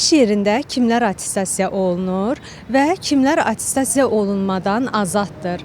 İş yerində kimlər attestasiya olunur və kimlər attestasiya olunmadan azaddır?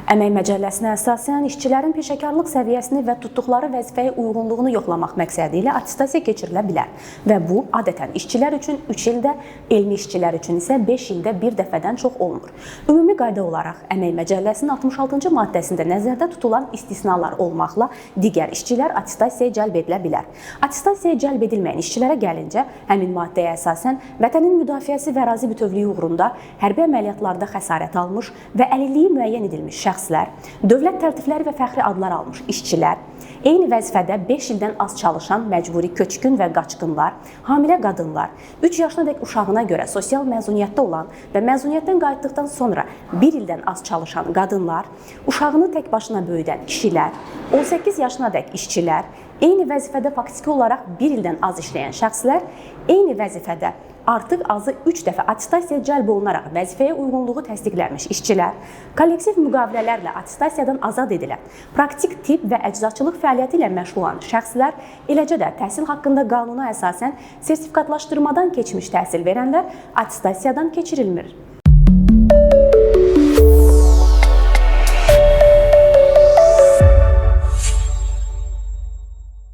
Əmək Məcəlləsinə əsasən işçilərin peşəkarlıq səviyyəsini və tutduqları vəzifəyə uyğunluğunu yoxlamaq məqsədi ilə attestasiya keçirilə bilər və bu, adətən işçilər üçün 3 ildə, elmi işçilər üçün isə 5 ildə bir dəfədən çox olunur. Ümumi qayda olaraq Əmək Məcəlləsinin 66-cı maddəsində nəzərdə tutulan istisnalar olmaqla digər işçilər attestasiyaya cəlb edilə bilər. Attestasiyaya cəlb edilməyən işçilərə gəlincə, həmin maddəyə əsasən vətənin müdafiəsi və ərazi bütövlüyü uğrunda hərbi əməliyyatlarda xəsarət almış və əlilliyi müəyyən edilmiş şəxslər, dövlət tərtifləri və fəxri adlar almış işçilər, eyni vəzifədə 5 ildən az çalışan məcburi köçkün və qaçqınlar, hamilə qadınlar, 3 yaşınadək uşağına görə sosial məzuniyyətdə olan və məzuniyyətdən qayıtdıqdan sonra 1 ildən az çalışan qadınlar, uşağını tək başına böyüdən kişilər, 18 yaşınadək işçilər, eyni vəzifədə faktiki olaraq 1 ildən az işləyən şəxslər, eyni vəzifədə artıq azı 3 dəfə attestasiyaya cəlb olunaraq vəzifəyə uyğunluğu təsdiqlənmiş işçilər, kollektiv müqavilələrlə attestasiyadan azad edilən, praktik tibb və əczaçılıq fəaliyyəti ilə məşğul olan şəxslər, eləcə də təhsil haqqında qanuna əsasən sertifikatlaşdırmadan keçmiş təhsil verənlər attestasiyadan keçirilmir.